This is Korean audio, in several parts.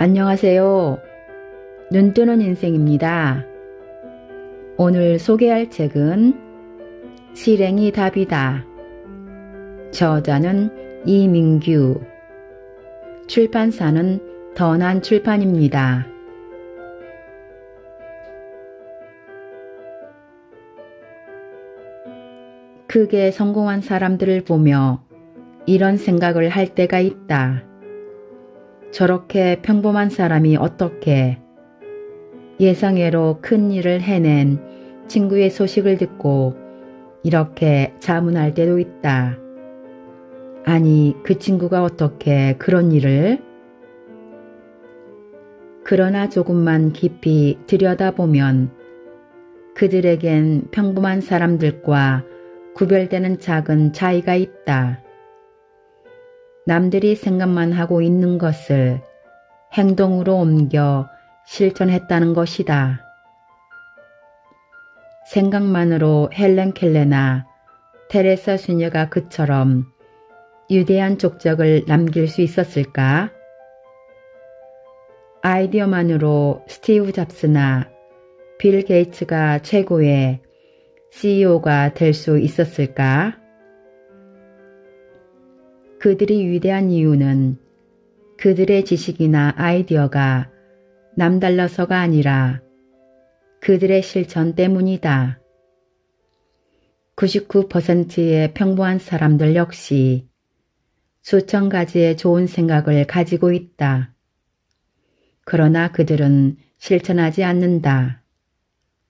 안녕하세요. 눈뜨는 인생입니다. 오늘 소개할 책은 실행이 답이다. 저자는 이민규, 출판사는 던한출판입니다. 크게 성공한 사람들을 보며 이런 생각을 할 때가 있다. 저렇게 평범한 사람이 어떻게 예상외로 큰 일을 해낸 친구의 소식을 듣고 이렇게 자문할 때도 있다. 아니, 그 친구가 어떻게 그런 일을? 그러나 조금만 깊이 들여다보면 그들에겐 평범한 사람들과 구별되는 작은 차이가 있다. 남들이 생각만 하고 있는 것을 행동으로 옮겨 실천했다는 것이다. 생각만으로 헬렌 켈러나 테레사 수녀가 그처럼 위대한 족적을 남길 수 있었을까? 아이디어만으로 스티브 잡스나 빌 게이츠가 최고의 CEO가 될 수 있었을까? 그들이 위대한 이유는 그들의 지식이나 아이디어가 남달라서가 아니라 그들의 실천 때문이다. 99%의 평범한 사람들 역시 수천 가지의 좋은 생각을 가지고 있다. 그러나 그들은 실천하지 않는다.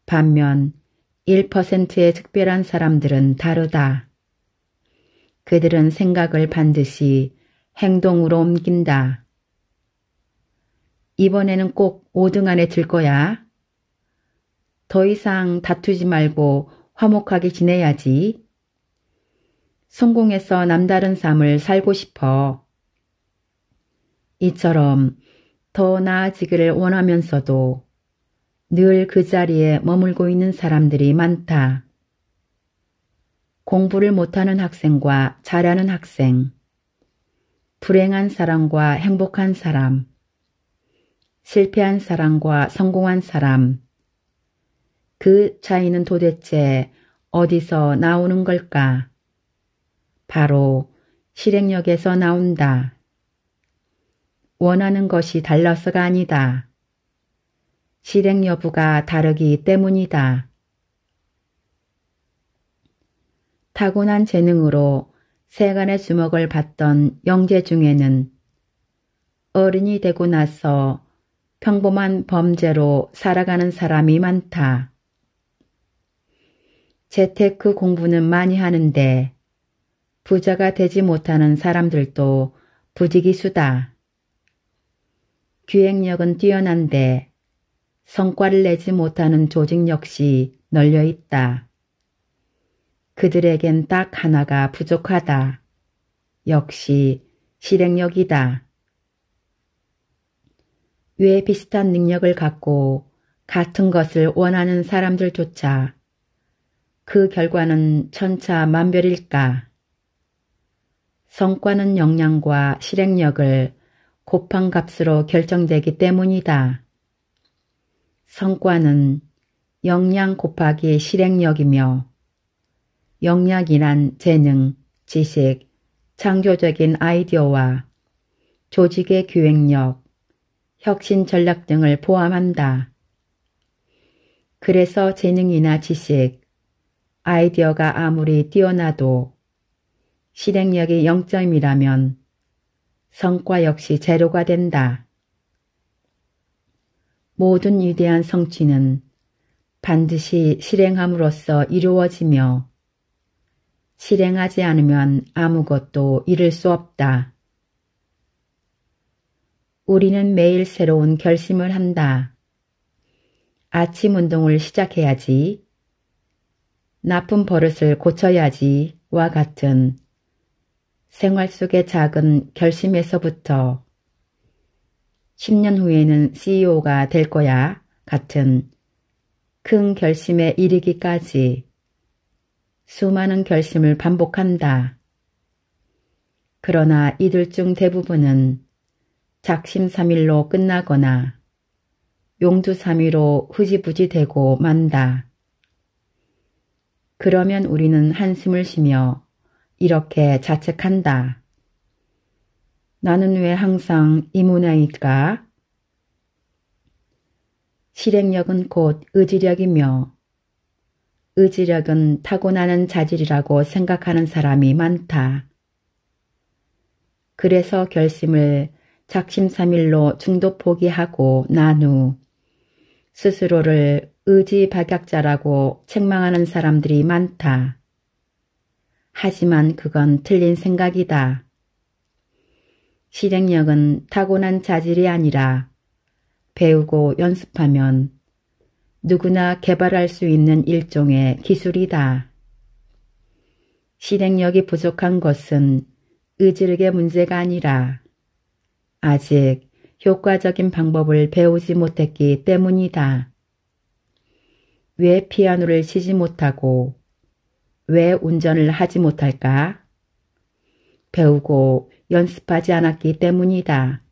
반면 1%의 특별한 사람들은 다르다. 그들은 생각을 반드시 행동으로 옮긴다. 이번에는 꼭 5등 안에 들 거야. 더 이상 다투지 말고 화목하게 지내야지. 성공해서 남다른 삶을 살고 싶어. 이처럼 더 나아지기를 원하면서도 늘 그 자리에 머물고 있는 사람들이 많다. 공부를 못하는 학생과 잘하는 학생, 불행한 사람과 행복한 사람, 실패한 사람과 성공한 사람, 그 차이는 도대체 어디서 나오는 걸까? 바로 실행력에서 나온다. 원하는 것이 달라서가 아니다. 실행 여부가 다르기 때문이다. 타고난 재능으로 세간의 주목을 받던 영재 중에는 어른이 되고 나서 평범한 범죄로 살아가는 사람이 많다. 재테크 공부는 많이 하는데 부자가 되지 못하는 사람들도 부지기수다. 기획력은 뛰어난데 성과를 내지 못하는 조직 역시 널려 있다. 그들에겐 딱 하나가 부족하다. 역시 실행력이다. 왜 비슷한 능력을 갖고 같은 것을 원하는 사람들조차 그 결과는 천차만별일까? 성과는 역량과 실행력을 곱한 값으로 결정되기 때문이다. 성과는 역량 곱하기 실행력이며 역량이란 재능, 지식, 창조적인 아이디어와 조직의 기획력, 혁신 전략 등을 포함한다. 그래서 재능이나 지식, 아이디어가 아무리 뛰어나도 실행력이 0점이라면 성과 역시 제로가 된다. 모든 위대한 성취는 반드시 실행함으로써 이루어지며 실행하지 않으면 아무것도 이룰 수 없다. 우리는 매일 새로운 결심을 한다. 아침 운동을 시작해야지. 나쁜 버릇을 고쳐야지와 같은 생활 속의 작은 결심에서부터 10년 후에는 CEO가 될 거야 같은 큰 결심에 이르기까지 수많은 결심을 반복한다. 그러나 이들 중 대부분은 작심삼일로 끝나거나 용두삼위로 흐지부지 되고 만다. 그러면 우리는 한숨을 쉬며 이렇게 자책한다. 나는 왜 항상 이 모양일까? 실행력은 곧 의지력이며 의지력은 타고나는 자질이라고 생각하는 사람이 많다. 그래서 결심을 작심삼일로 중도 포기하고 난 후 스스로를 의지박약자라고 책망하는 사람들이 많다. 하지만 그건 틀린 생각이다. 실행력은 타고난 자질이 아니라 배우고 연습하면 누구나 개발할 수 있는 일종의 기술이다. 실행력이 부족한 것은 의지력의 문제가 아니라 아직 효과적인 방법을 배우지 못했기 때문이다. 왜 피아노를 치지 못하고 왜 운전을 하지 못할까? 배우고 연습하지 않았기 때문이다.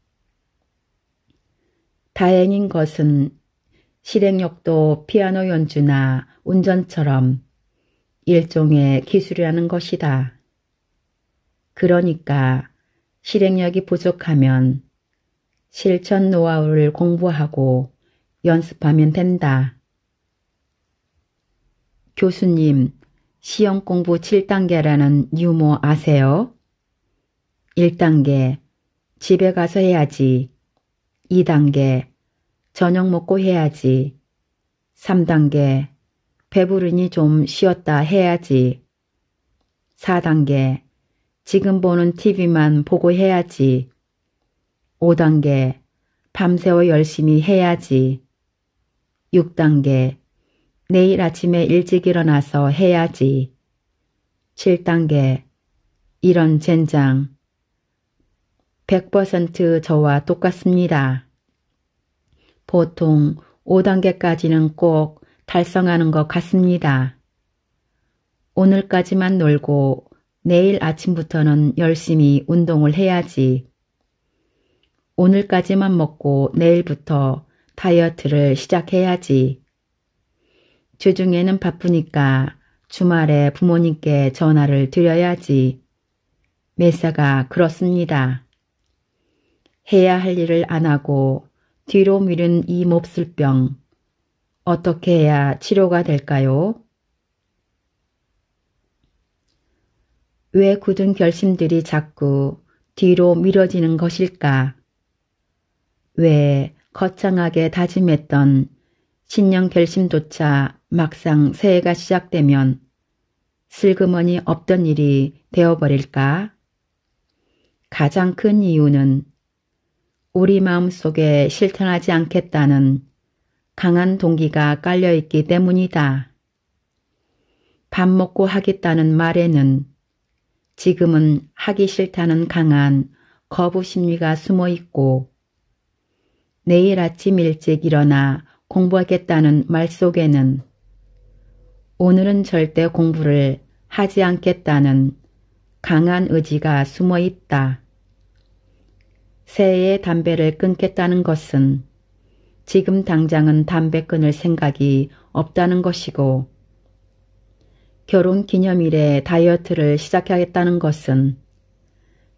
다행인 것은 실행력도 피아노 연주나 운전처럼 일종의 기술이라는 것이다. 그러니까 실행력이 부족하면 실천 노하우를 공부하고 연습하면 된다. 교수님, 시험 공부 7단계라는 유머 아세요? 1단계, 집에 가서 해야지. 2단계, 저녁 먹고 해야지. 3단계, 배부르니 좀 쉬었다 해야지. 4단계, 지금 보는 TV만 보고 해야지. 5단계, 밤새워 열심히 해야지. 6단계, 내일 아침에 일찍 일어나서 해야지. 7단계, 이런 젠장. 100% 저와 똑같습니다. 보통 5단계까지는 꼭 달성하는 것 같습니다. 오늘까지만 놀고 내일 아침부터는 열심히 운동을 해야지. 오늘까지만 먹고 내일부터 다이어트를 시작해야지. 주중에는 바쁘니까 주말에 부모님께 전화를 드려야지. 매사가 그렇습니다. 해야 할 일을 안 하고 뒤로 미룬 이 몹쓸 병, 어떻게 해야 치료가 될까요? 왜 굳은 결심들이 자꾸 뒤로 미뤄지는 것일까? 왜 거창하게 다짐했던 신년 결심조차 막상 새해가 시작되면 슬그머니 없던 일이 되어버릴까? 가장 큰 이유는 우리 마음속에 실천하지 않겠다는 강한 동기가 깔려있기 때문이다. 밥 먹고 하겠다는 말에는 지금은 하기 싫다는 강한 거부 심리가 숨어 있고 내일 아침 일찍 일어나 공부하겠다는 말 속에는 오늘은 절대 공부를 하지 않겠다는 강한 의지가 숨어 있다. 새해에 담배를 끊겠다는 것은 지금 당장은 담배 끊을 생각이 없다는 것이고 결혼기념일에 다이어트를 시작하겠다는 것은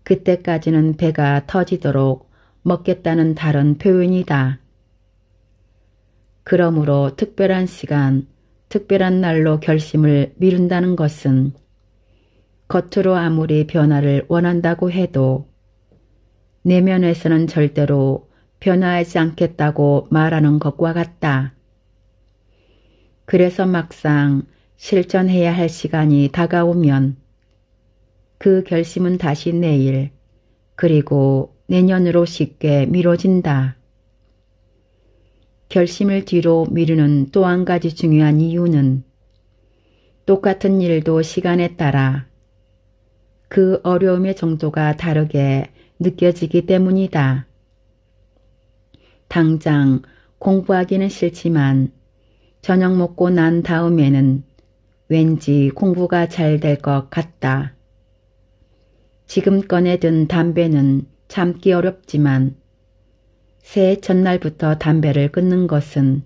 그때까지는 배가 터지도록 먹겠다는 다른 표현이다. 그러므로 특별한 시간, 특별한 날로 결심을 미룬다는 것은 겉으로 아무리 변화를 원한다고 해도 내면에서는 절대로 변화하지 않겠다고 말하는 것과 같다. 그래서 막상 실천해야 할 시간이 다가오면 그 결심은 다시 내일 그리고 내년으로 쉽게 미뤄진다. 결심을 뒤로 미루는 또 한 가지 중요한 이유는 똑같은 일도 시간에 따라 그 어려움의 정도가 다르게 느껴지기 때문이다. 당장 공부하기는 싫지만 저녁 먹고 난 다음에는 왠지 공부가 잘 될 것 같다. 지금 꺼내든 담배는 참기 어렵지만 새해 첫날부터 담배를 끊는 것은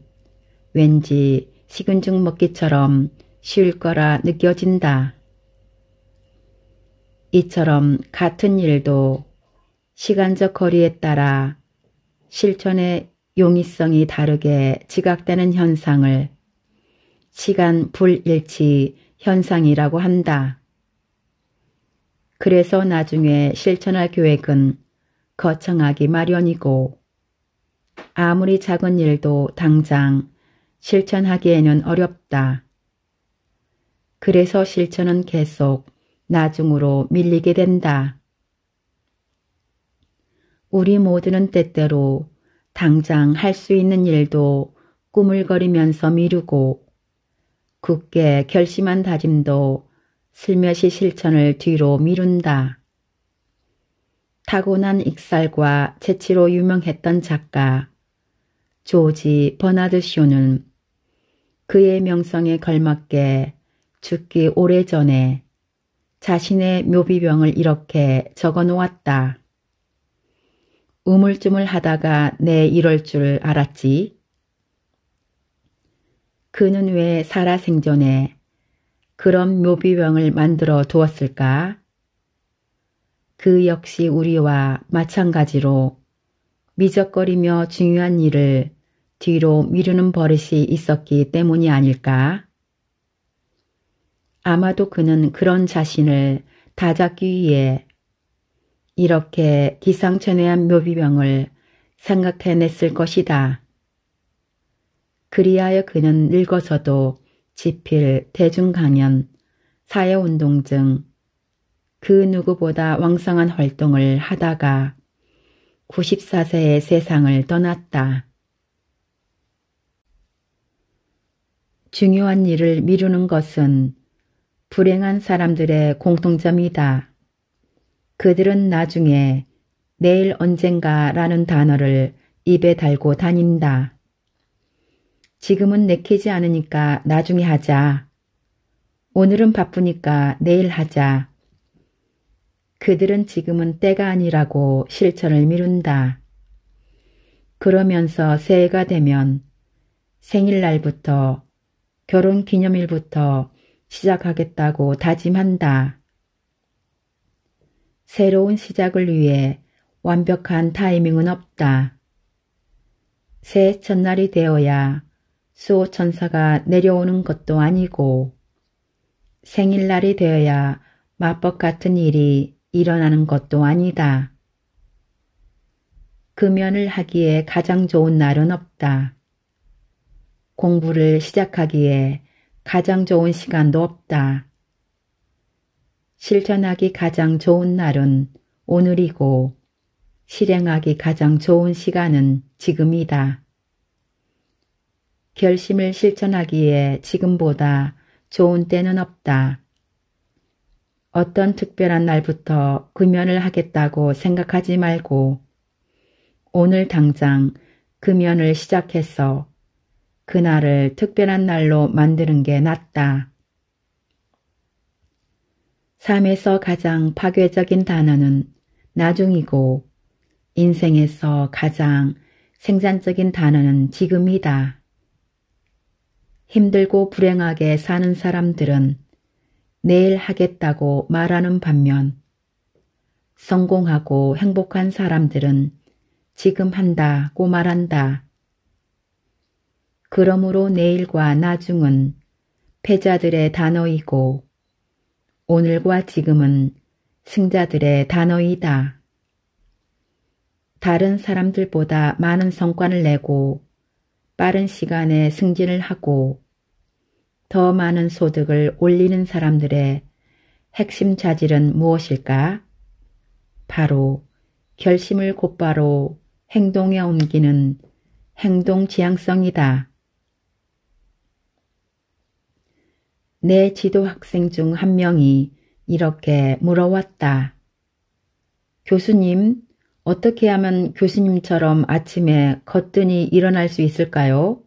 왠지 식은죽 먹기처럼 쉬울 거라 느껴진다. 이처럼 같은 일도 시간적 거리에 따라 실천의 용이성이 다르게 지각되는 현상을 시간 불일치 현상이라고 한다. 그래서 나중에 실천할 계획은 거창하기 마련이고 아무리 작은 일도 당장 실천하기에는 어렵다. 그래서 실천은 계속 나중으로 밀리게 된다. 우리 모두는 때때로 당장 할 수 있는 일도 꾸물거리면서 미루고 굳게 결심한 다짐도 슬며시 실천을 뒤로 미룬다. 타고난 익살과 재치로 유명했던 작가 조지 버나드 쇼는 그의 명성에 걸맞게 죽기 오래전에 자신의 묘비병을 이렇게 적어놓았다. 우물쭈물 하다가 내 이럴 줄 알았지. 그는 왜 살아생전에 그런 묘비병을 만들어 두었을까? 그 역시 우리와 마찬가지로 미적거리며 중요한 일을 뒤로 미루는 버릇이 있었기 때문이 아닐까? 아마도 그는 그런 자신을 다잡기 위해 이렇게 기상천외한 묘비병을 생각해냈을 것이다. 그리하여 그는 늙어서도 집필, 대중강연, 사회운동 등 그 누구보다 왕성한 활동을 하다가 94세의 세상을 떠났다. 중요한 일을 미루는 것은 불행한 사람들의 공통점이다. 그들은 나중에 내일 언젠가라는 단어를 입에 달고 다닌다. 지금은 내키지 않으니까 나중에 하자. 오늘은 바쁘니까 내일 하자. 그들은 지금은 때가 아니라고 실천을 미룬다. 그러면서 새해가 되면 생일날부터 결혼기념일부터 시작하겠다고 다짐한다. 새로운 시작을 위해 완벽한 타이밍은 없다. 새해 첫날이 되어야 수호천사가 내려오는 것도 아니고 생일날이 되어야 마법 같은 일이 일어나는 것도 아니다. 금연을 하기에 가장 좋은 날은 없다. 공부를 시작하기에 가장 좋은 시간도 없다. 실천하기 가장 좋은 날은 오늘이고 실행하기 가장 좋은 시간은 지금이다. 결심을 실천하기에 지금보다 좋은 때는 없다. 어떤 특별한 날부터 금연을 하겠다고 생각하지 말고 오늘 당장 금연을 시작해서 그날을 특별한 날로 만드는 게 낫다. 삶에서 가장 파괴적인 단어는 나중이고 인생에서 가장 생산적인 단어는 지금이다. 힘들고 불행하게 사는 사람들은 내일 하겠다고 말하는 반면 성공하고 행복한 사람들은 지금 한다고 말한다. 그러므로 내일과 나중은 패자들의 단어이고 오늘과 지금은 승자들의 단어이다. 다른 사람들보다 많은 성과를 내고 빠른 시간에 승진을 하고 더 많은 소득을 올리는 사람들의 핵심 자질은 무엇일까? 바로 결심을 곧바로 행동에 옮기는 행동 지향성이다. 내 지도 학생 중 한 명이 이렇게 물어왔다. 교수님, 어떻게 하면 교수님처럼 아침에 거뜬히 일어날 수 있을까요?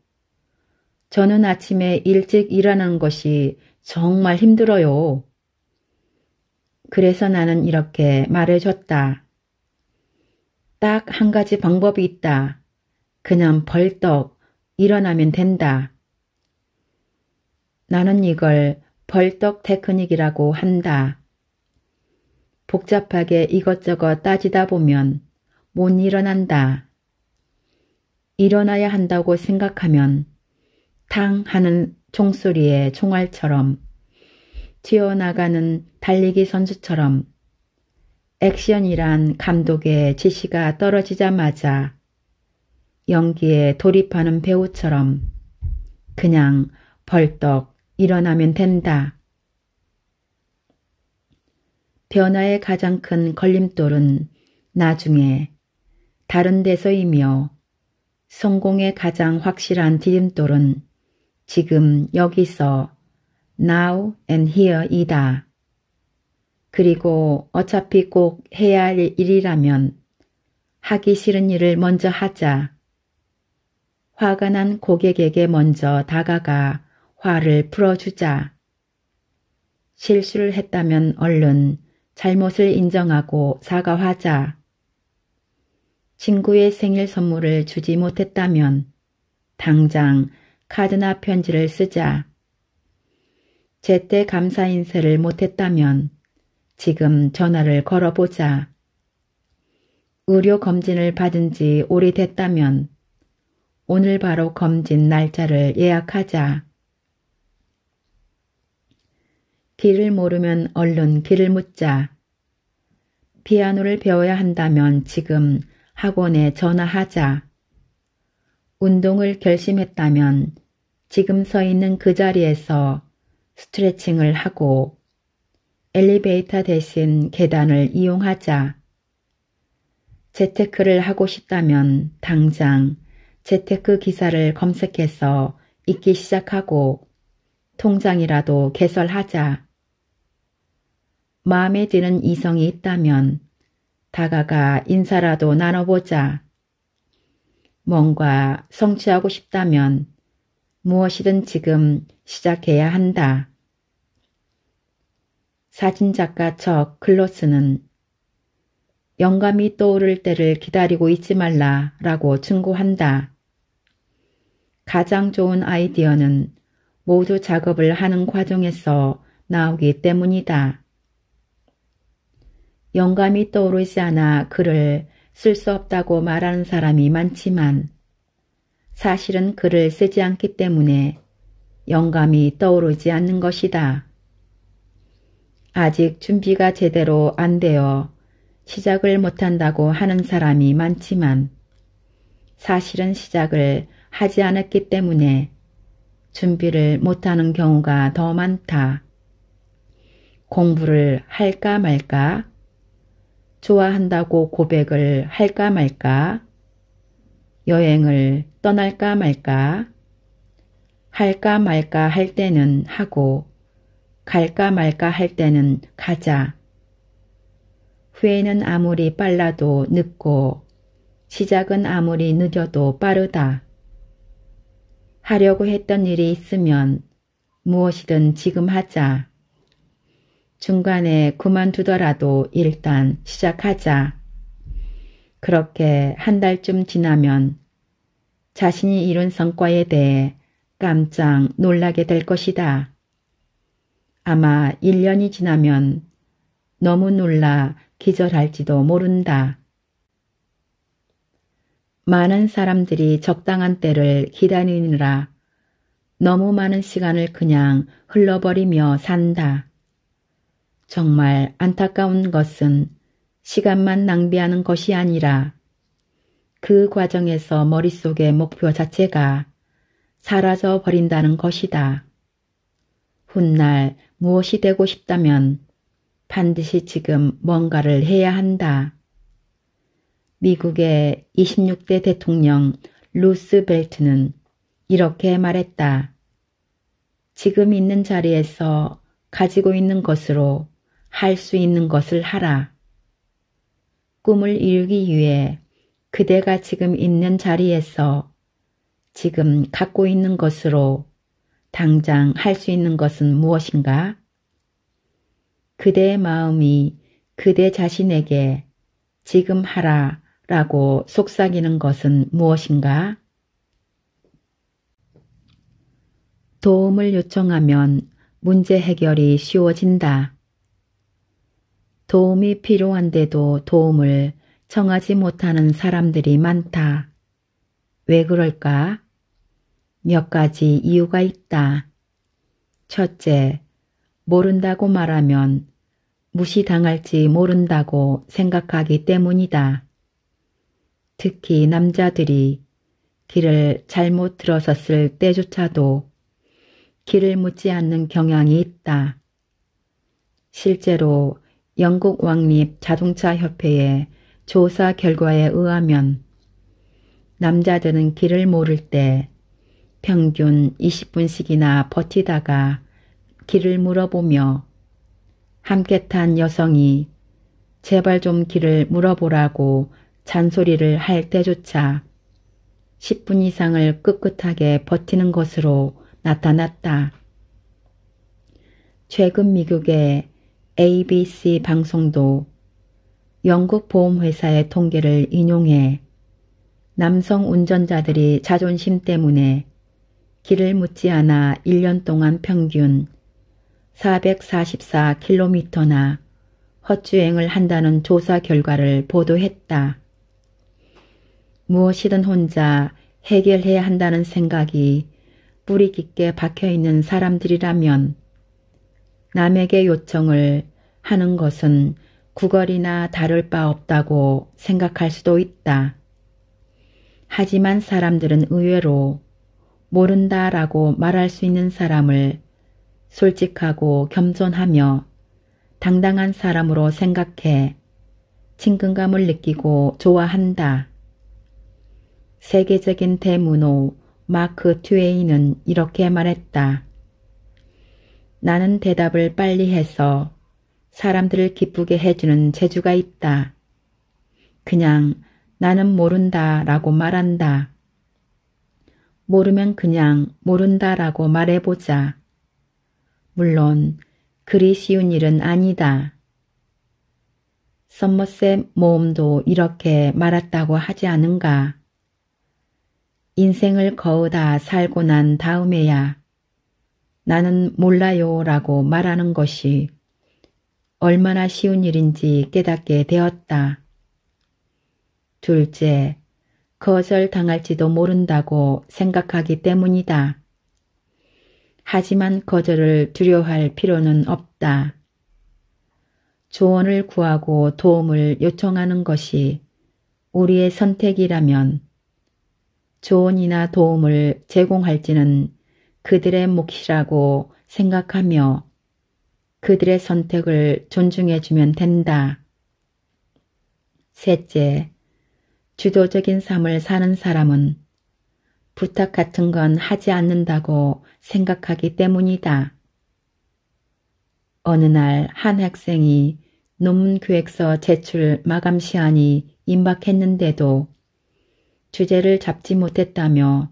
저는 아침에 일찍 일어나는 것이 정말 힘들어요. 그래서 나는 이렇게 말해줬다. 딱 한 가지 방법이 있다. 그냥 벌떡 일어나면 된다. 나는 이걸 벌떡 테크닉이라고 한다. 복잡하게 이것저것 따지다 보면 못 일어난다. 일어나야 한다고 생각하면 탕 하는 종소리의 총알처럼 튀어나가는 달리기 선수처럼 액션이란 감독의 지시가 떨어지자마자 연기에 돌입하는 배우처럼 그냥 벌떡 일어나면 된다. 변화의 가장 큰 걸림돌은 나중에 다른 데서이며 성공의 가장 확실한 디딤돌은 지금 여기서 now and here이다. 그리고 어차피 꼭 해야 할 일이라면 하기 싫은 일을 먼저 하자. 화가 난 고객에게 먼저 다가가 화를 풀어주자. 실수를 했다면 얼른 잘못을 인정하고 사과하자. 친구의 생일 선물을 주지 못했다면 당장 카드나 편지를 쓰자. 제때 감사 인사를 못했다면 지금 전화를 걸어보자. 의료 검진을 받은 지 오래됐다면 오늘 바로 검진 날짜를 예약하자. 길을 모르면 얼른 길을 묻자. 피아노를 배워야 한다면 지금 학원에 전화하자. 운동을 결심했다면 지금 서 있는 그 자리에서 스트레칭을 하고 엘리베이터 대신 계단을 이용하자. 재테크를 하고 싶다면 당장 재테크 기사를 검색해서 읽기 시작하고 통장이라도 개설하자. 마음에 드는 이성이 있다면 다가가 인사라도 나눠보자. 뭔가 성취하고 싶다면 무엇이든 지금 시작해야 한다. 사진작가 척 클로스는 영감이 떠오를 때를 기다리고 있지 말라 라고 충고한다. 가장 좋은 아이디어는 모두 작업을 하는 과정에서 나오기 때문이다. 영감이 떠오르지 않아 글을 쓸 수 없다고 말하는 사람이 많지만 사실은 글을 쓰지 않기 때문에 영감이 떠오르지 않는 것이다. 아직 준비가 제대로 안 되어 시작을 못한다고 하는 사람이 많지만 사실은 시작을 하지 않았기 때문에 준비를 못하는 경우가 더 많다. 공부를 할까 말까? 좋아한다고 고백을 할까 말까? 여행을 떠날까 말까? 할까 말까 할 때는 하고 갈까 말까 할 때는 가자. 후회는 아무리 빨라도 늦고 시작은 아무리 느려도 빠르다. 하려고 했던 일이 있으면 무엇이든 지금 하자. 중간에 그만두더라도 일단 시작하자. 그렇게 한 달쯤 지나면 자신이 이룬 성과에 대해 깜짝 놀라게 될 것이다. 아마 1년이 지나면 너무 놀라 기절할지도 모른다. 많은 사람들이 적당한 때를 기다리느라 너무 많은 시간을 그냥 흘러버리며 산다. 정말 안타까운 것은 시간만 낭비하는 것이 아니라 그 과정에서 머릿속의 목표 자체가 사라져 버린다는 것이다. 훗날 무엇이 되고 싶다면 반드시 지금 뭔가를 해야 한다. 미국의 26대 대통령 루스벨트는 이렇게 말했다. 지금 있는 자리에서 가지고 있는 것으로 할 수 있는 것을 하라. 꿈을 이루기 위해 그대가 지금 있는 자리에서 지금 갖고 있는 것으로 당장 할 수 있는 것은 무엇인가? 그대의 마음이 그대 자신에게 지금 하라 라고 속삭이는 것은 무엇인가? 도움을 요청하면 문제 해결이 쉬워진다. 도움이 필요한데도 도움을 청하지 못하는 사람들이 많다. 왜 그럴까? 몇 가지 이유가 있다. 첫째, 모른다고 말하면 무시당할지 모른다고 생각하기 때문이다. 특히 남자들이 길을 잘못 들어섰을 때조차도 길을 묻지 않는 경향이 있다. 실제로 영국 왕립 자동차 협회의 조사 결과에 의하면 남자들은 길을 모를 때 평균 20분씩이나 버티다가 길을 물어보며 함께 탄 여성이 제발 좀 길을 물어보라고 잔소리를 할 때조차 10분 이상을 꿋꿋하게 버티는 것으로 나타났다. 최근 미국의 ABC 방송도 영국 보험회사의 통계를 인용해 남성 운전자들이 자존심 때문에 길을 묻지 않아 1년 동안 평균 444km나 헛주행을 한다는 조사 결과를 보도했다. 무엇이든 혼자 해결해야 한다는 생각이 뿌리 깊게 박혀있는 사람들이라면 남에게 요청을 하는 것은 구걸이나 다를 바 없다고 생각할 수도 있다. 하지만 사람들은 의외로 모른다라고 말할 수 있는 사람을 솔직하고 겸손하며 당당한 사람으로 생각해 친근감을 느끼고 좋아한다. 세계적인 대문호 마크 트웨인은 이렇게 말했다. 나는 대답을 빨리 해서 사람들을 기쁘게 해주는 재주가 있다. 그냥 나는 모른다 라고 말한다. 모르면 그냥 모른다 라고 말해보자. 물론 그리 쉬운 일은 아니다. 서머셋 모험도 이렇게 말했다고 하지 않은가? 인생을 거의 살고 난 다음에야 나는 몰라요 라고 말하는 것이 얼마나 쉬운 일인지 깨닫게 되었다. 둘째, 거절당할지도 모른다고 생각하기 때문이다. 하지만 거절을 두려워할 필요는 없다. 조언을 구하고 도움을 요청하는 것이 우리의 선택이라면 조언이나 도움을 제공할지는 그들의 몫이라고 생각하며 그들의 선택을 존중해주면 된다. 셋째, 주도적인 삶을 사는 사람은 부탁 같은 건 하지 않는다고 생각하기 때문이다. 어느 날 한 학생이 논문 기획서 제출 마감 시한이 임박했는데도 주제를 잡지 못했다며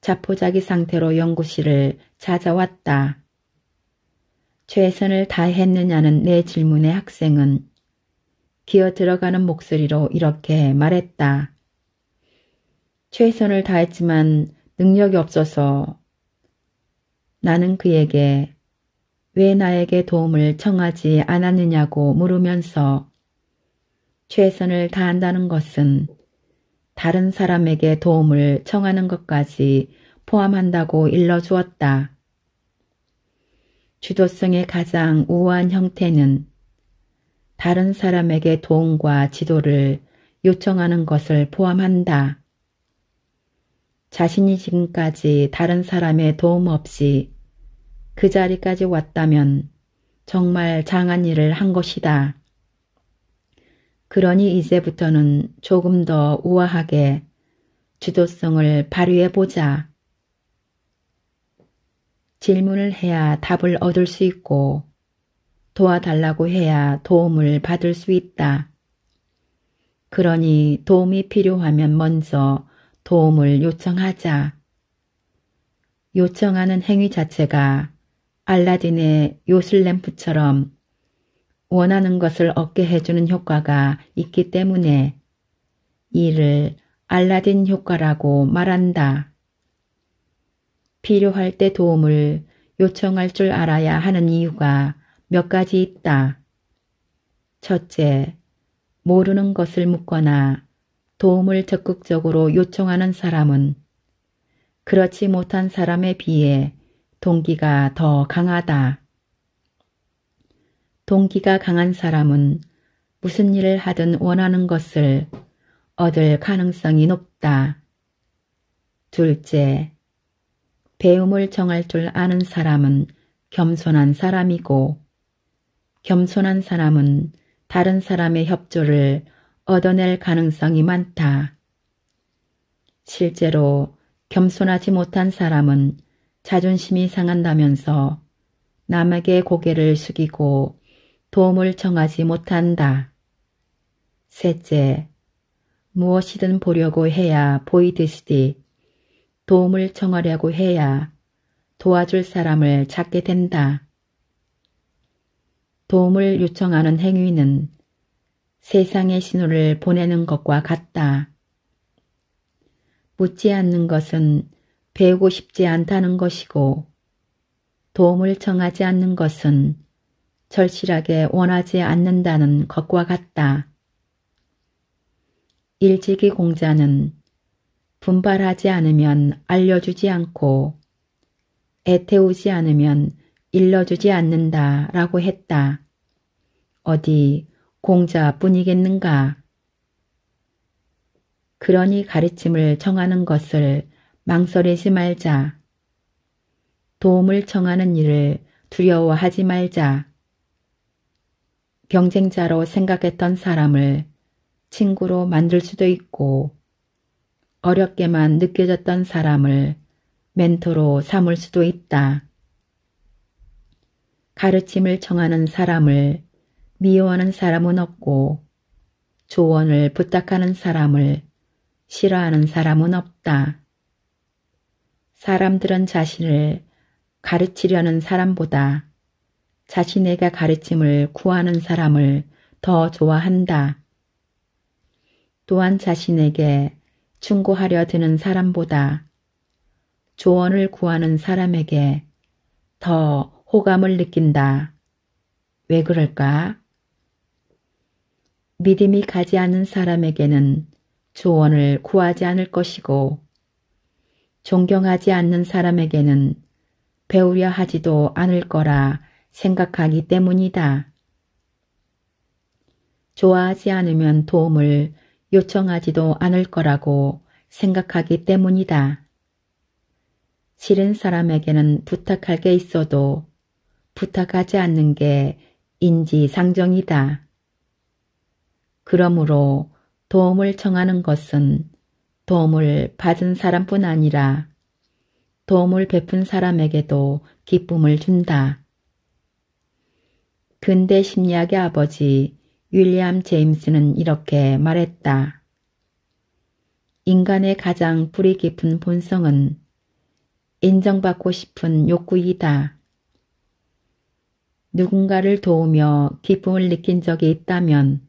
자포자기 상태로 연구실을 찾아왔다. 최선을 다했느냐는 내 질문에 학생은 기어 들어가는 목소리로 이렇게 말했다. 최선을 다했지만 능력이 없어서. 나는 그에게 왜 나에게 도움을 청하지 않았느냐고 물으면서 최선을 다한다는 것은 다른 사람에게 도움을 청하는 것까지 포함한다고 일러주었다. 주도성의 가장 우아한 형태는 다른 사람에게 도움과 지도를 요청하는 것을 포함한다. 자신이 지금까지 다른 사람의 도움 없이 그 자리까지 왔다면 정말 장한 일을 한 것이다. 그러니 이제부터는 조금 더 우아하게 주도성을 발휘해보자. 질문을 해야 답을 얻을 수 있고 도와달라고 해야 도움을 받을 수 있다. 그러니 도움이 필요하면 먼저 도움을 요청하자. 요청하는 행위 자체가 알라딘의 요술램프처럼 원하는 것을 얻게 해주는 효과가 있기 때문에 이를 알라딘 효과라고 말한다. 필요할 때 도움을 요청할 줄 알아야 하는 이유가 몇 가지 있다. 첫째, 모르는 것을 묻거나 도움을 적극적으로 요청하는 사람은 그렇지 못한 사람에 비해 동기가 더 강하다. 동기가 강한 사람은 무슨 일을 하든 원하는 것을 얻을 가능성이 높다. 둘째, 배움을 정할 줄 아는 사람은 겸손한 사람이고 겸손한 사람은 다른 사람의 협조를 얻어낼 가능성이 많다. 실제로 겸손하지 못한 사람은 자존심이 상한다면서 남에게 고개를 숙이고 도움을 청하지 못한다. 셋째, 무엇이든 보려고 해야 보이듯이 도움을 청하려고 해야 도와줄 사람을 찾게 된다. 도움을 요청하는 행위는 세상에 신호를 보내는 것과 같다. 묻지 않는 것은 배우고 싶지 않다는 것이고 도움을 청하지 않는 것은 절실하게 원하지 않는다는 것과 같다. 일찍이 공자는 분발하지 않으면 알려주지 않고 애태우지 않으면 일러주지 않는다 라고 했다. 어디 공자뿐이겠는가? 그러니 가르침을 청하는 것을 망설이지 말자. 도움을 청하는 일을 두려워하지 말자. 경쟁자로 생각했던 사람을 친구로 만들 수도 있고 어렵게만 느껴졌던 사람을 멘토로 삼을 수도 있다. 가르침을 청하는 사람을 미워하는 사람은 없고 조언을 부탁하는 사람을 싫어하는 사람은 없다. 사람들은 자신을 가르치려는 사람보다 자신에게 가르침을 구하는 사람을 더 좋아한다. 또한 자신에게 충고하려 드는 사람보다 조언을 구하는 사람에게 더 호감을 느낀다. 왜 그럴까? 믿음이 가지 않는 사람에게는 조언을 구하지 않을 것이고 존경하지 않는 사람에게는 배우려 하지도 않을 거라 생각하기 때문이다. 좋아하지 않으면 도움을 요청하지도 않을 거라고 생각하기 때문이다. 싫은 사람에게는 부탁할 게 있어도 부탁하지 않는 게 인지상정이다. 그러므로 도움을 청하는 것은 도움을 받은 사람뿐 아니라 도움을 베푼 사람에게도 기쁨을 준다. 근대 심리학의 아버지 윌리엄 제임스는 이렇게 말했다. 인간의 가장 뿌리 깊은 본성은 인정받고 싶은 욕구이다. 누군가를 도우며 기쁨을 느낀 적이 있다면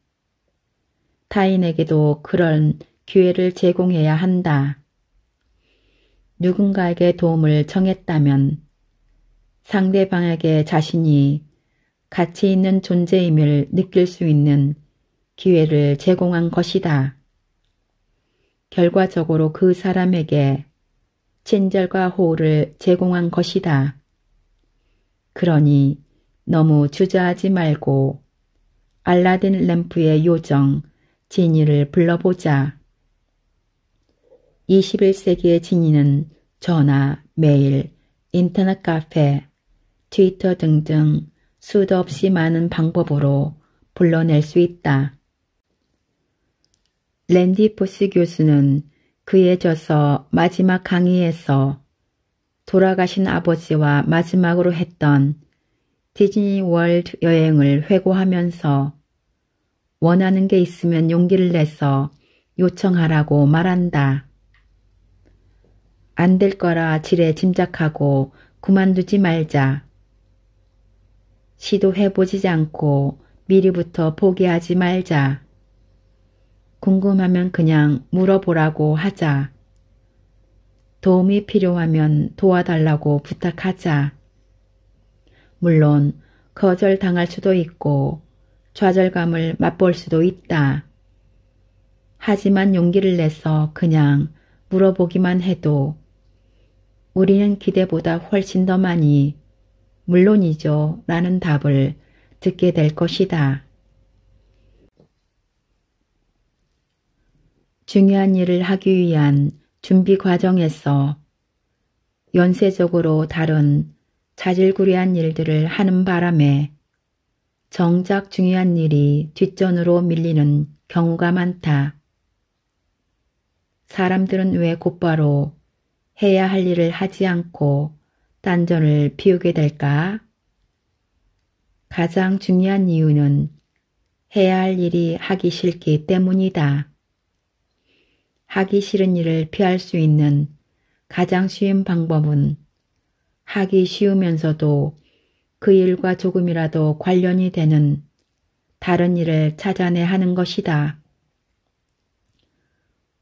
타인에게도 그런 기회를 제공해야 한다. 누군가에게 도움을 청했다면 상대방에게 자신이 가치 있는 존재임을 느낄 수 있는 기회를 제공한 것이다. 결과적으로 그 사람에게 친절과 호의를 제공한 것이다. 그러니 너무 주저하지 말고 알라딘 램프의 요정 지니를 불러보자. 21세기의 지니는 전화, 메일, 인터넷 카페, 트위터 등등 수도 없이 많은 방법으로 불러낼 수 있다. 랜디 포스 교수는 그의 저서 마지막 강의에서 돌아가신 아버지와 마지막으로 했던 디즈니 월드 여행을 회고하면서 원하는 게 있으면 용기를 내서 요청하라고 말한다. 안 될 거라 지레 짐작하고 그만두지 말자. 시도해보지 않고 미리부터 포기하지 말자. 궁금하면 그냥 물어보라고 하자. 도움이 필요하면 도와달라고 부탁하자. 물론 거절당할 수도 있고 좌절감을 맛볼 수도 있다. 하지만 용기를 내서 그냥 물어보기만 해도 우리는 기대보다 훨씬 더 많이 물론이죠 라는 답을 듣게 될 것이다. 중요한 일을 하기 위한 준비 과정에서 연쇄적으로 다른 자질구레한 일들을 하는 바람에 정작 중요한 일이 뒷전으로 밀리는 경우가 많다. 사람들은 왜 곧바로 해야 할 일을 하지 않고 딴전을 피우게 될까? 가장 중요한 이유는 해야 할 일이 하기 싫기 때문이다. 하기 싫은 일을 피할 수 있는 가장 쉬운 방법은 하기 쉬우면서도 그 일과 조금이라도 관련이 되는 다른 일을 찾아내 하는 것이다.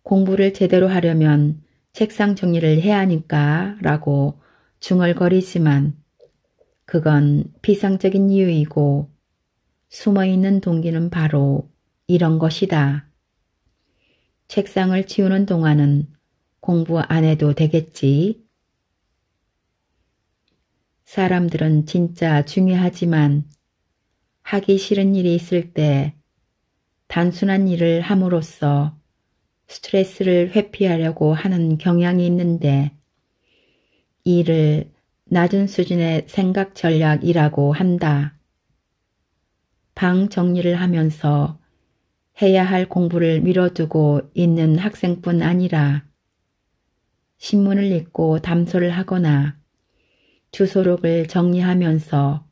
공부를 제대로 하려면 책상 정리를 해야 하니까 라고 중얼거리지만 그건 비상적인 이유이고 숨어있는 동기는 바로 이런 것이다. 책상을 치우는 동안은 공부 안 해도 되겠지. 사람들은 진짜 중요하지만 하기 싫은 일이 있을 때 단순한 일을 함으로써 스트레스를 회피하려고 하는 경향이 있는데 이를 낮은 수준의 생각 전략이라고 한다. 방 정리를 하면서 해야 할 공부를 미뤄두고 있는 학생뿐 아니라 신문을 읽고 담소를 하거나 주소록을 정리하면서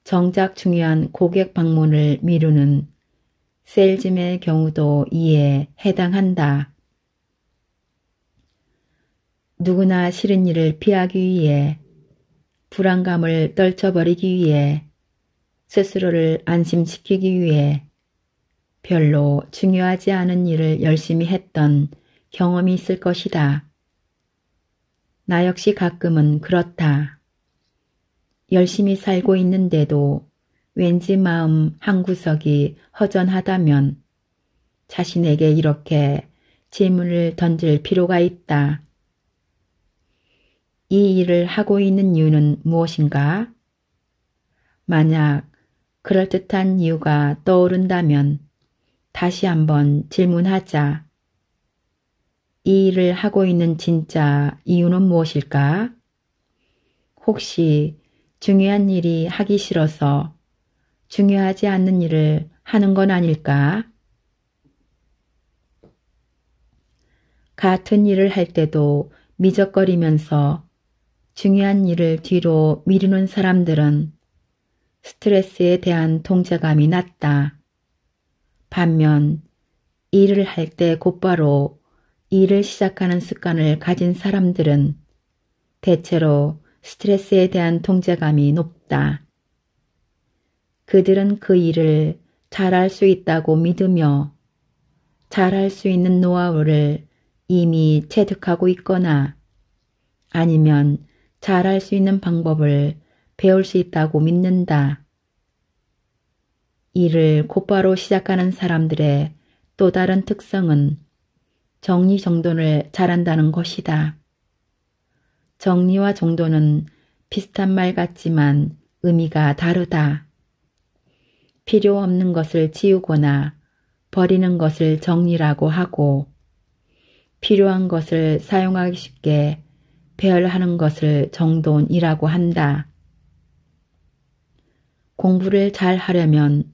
정작 중요한 고객 방문을 미루는 셀즘의 경우도 이에 해당한다. 누구나 싫은 일을 피하기 위해 불안감을 떨쳐버리기 위해 스스로를 안심시키기 위해 별로 중요하지 않은 일을 열심히 했던 경험이 있을 것이다. 나 역시 가끔은 그렇다. 열심히 살고 있는데도 왠지 마음 한구석이 허전하다면 자신에게 이렇게 질문을 던질 필요가 있다. 이 일을 하고 있는 이유는 무엇인가? 만약 그럴듯한 이유가 떠오른다면 다시 한번 질문하자. 이 일을 하고 있는 진짜 이유는 무엇일까? 혹시 중요한 일이 하기 싫어서 중요하지 않는 일을 하는 건 아닐까? 같은 일을 할 때도 미적거리면서 중요한 일을 뒤로 미루는 사람들은 스트레스에 대한 통제감이 낮다. 반면 일을 할 때 곧바로 일을 시작하는 습관을 가진 사람들은 대체로 스트레스에 대한 통제감이 높다. 그들은 그 일을 잘할 수 있다고 믿으며 잘할 수 있는 노하우를 이미 체득하고 있거나 아니면 잘할 수 있는 방법을 배울 수 있다고 믿는다. 일을 곧바로 시작하는 사람들의 또 다른 특성은 정리정돈을 잘한다는 것이다. 정리와 정돈은 비슷한 말 같지만 의미가 다르다. 필요 없는 것을 지우거나 버리는 것을 정리라고 하고 필요한 것을 사용하기 쉽게 배열하는 것을 정돈이라고 한다. 공부를 잘 하려면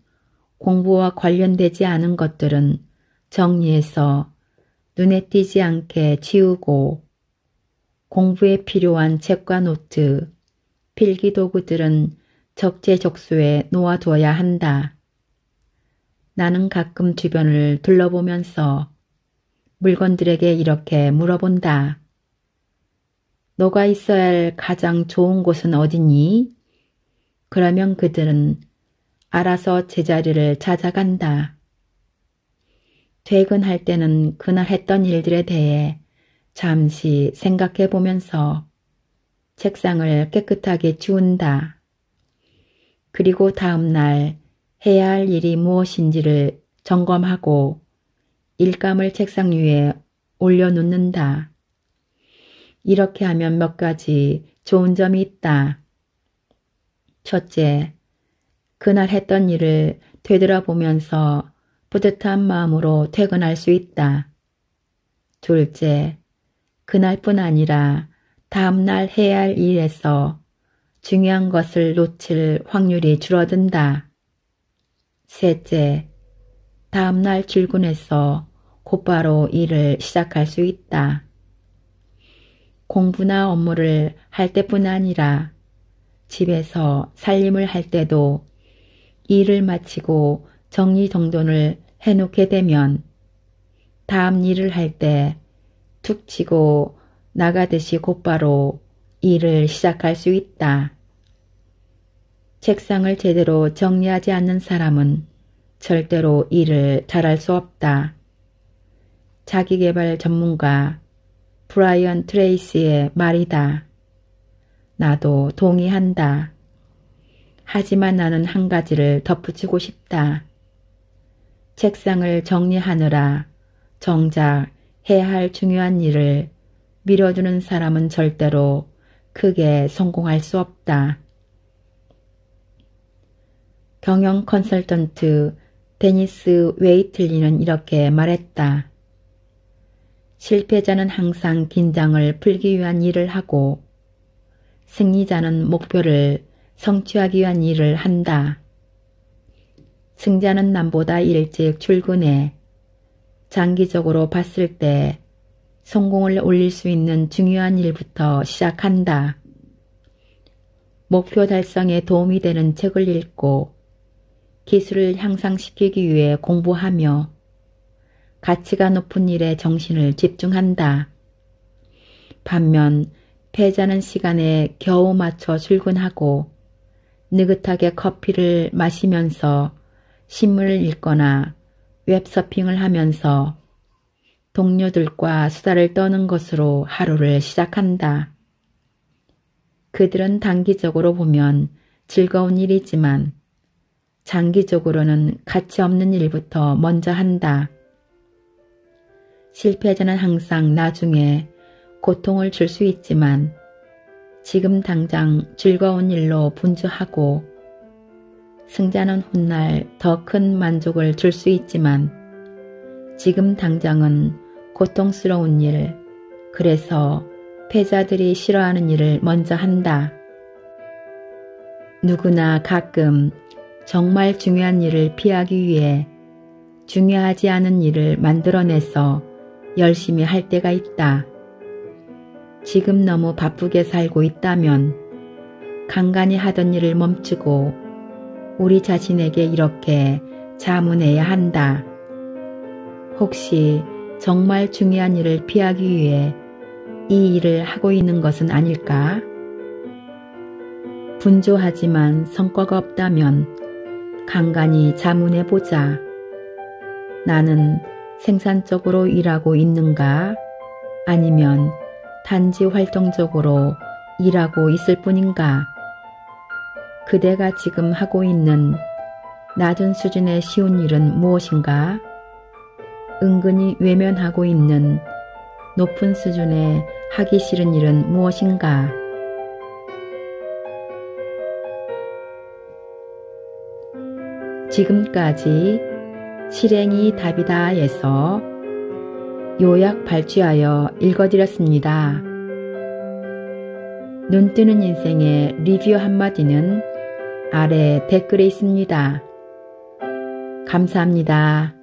공부와 관련되지 않은 것들은 정리해서 눈에 띄지 않게 지우고 공부에 필요한 책과 노트, 필기도구들은 적재적소에 놓아두어야 한다. 나는 가끔 주변을 둘러보면서 물건들에게 이렇게 물어본다. 너가 있어야 할 가장 좋은 곳은 어디니? 그러면 그들은 알아서 제자리를 찾아간다. 퇴근할 때는 그날 했던 일들에 대해 잠시 생각해 보면서 책상을 깨끗하게 치운다. 그리고 다음 날 해야 할 일이 무엇인지를 점검하고 일감을 책상 위에 올려놓는다. 이렇게 하면 몇 가지 좋은 점이 있다. 첫째, 그날 했던 일을 되돌아보면서 뿌듯한 마음으로 퇴근할 수 있다. 둘째, 그날뿐 아니라 다음날 해야 할 일에서 중요한 것을 놓칠 확률이 줄어든다. 셋째, 다음날 출근해서 곧바로 일을 시작할 수 있다. 공부나 업무를 할 때뿐 아니라 집에서 살림을 할 때도 일을 마치고 정리정돈을 해놓게 되면 다음 일을 할 때 툭 치고 나가듯이 곧바로 일을 시작할 수 있다. 책상을 제대로 정리하지 않는 사람은 절대로 일을 잘할 수 없다. 자기계발 전문가 브라이언 트레이시의 말이다. 나도 동의한다. 하지만 나는 한 가지를 덧붙이고 싶다. 책상을 정리하느라 정작 해야 할 중요한 일을 미뤄두는 사람은 절대로 크게 성공할 수 없다. 경영 컨설턴트 데니스 웨이틀리는 이렇게 말했다. 실패자는 항상 긴장을 풀기 위한 일을 하고 승리자는 목표를 성취하기 위한 일을 한다. 승자는 남보다 일찍 출근해 장기적으로 봤을 때 성공을 올릴 수 있는 중요한 일부터 시작한다. 목표 달성에 도움이 되는 책을 읽고 기술을 향상시키기 위해 공부하며 가치가 높은 일에 정신을 집중한다. 반면 패자는 시간에 겨우 맞춰 출근하고 느긋하게 커피를 마시면서 신문을 읽거나 웹서핑을 하면서 동료들과 수다를 떠는 것으로 하루를 시작한다. 그들은 단기적으로 보면 즐거운 일이지만 장기적으로는 가치 없는 일부터 먼저 한다. 실패자는 항상 나중에 고통을 줄 수 있지만 지금 당장 즐거운 일로 분주하고 승자는 훗날 더 큰 만족을 줄 수 있지만 지금 당장은 고통스러운 일, 그래서 패자들이 싫어하는 일을 먼저 한다. 누구나 가끔 정말 중요한 일을 피하기 위해 중요하지 않은 일을 만들어내서 열심히 할 때가 있다. 지금 너무 바쁘게 살고 있다면 간간히 하던 일을 멈추고 우리 자신에게 이렇게 자문해야 한다. 혹시 정말 중요한 일을 피하기 위해 이 일을 하고 있는 것은 아닐까? 분주하지만 성과가 없다면 간간히 자문해보자. 나는 생산적으로 일하고 있는가? 아니면 단지 활동적으로 일하고 있을 뿐인가? 그대가 지금 하고 있는 낮은 수준의 쉬운 일은 무엇인가? 은근히 외면하고 있는 높은 수준의 하기 싫은 일은 무엇인가? 지금까지 실행이 답이다에서 요약 발췌하여 읽어드렸습니다. 눈뜨는 인생의 리뷰 한마디는 아래 댓글에 있습니다. 감사합니다.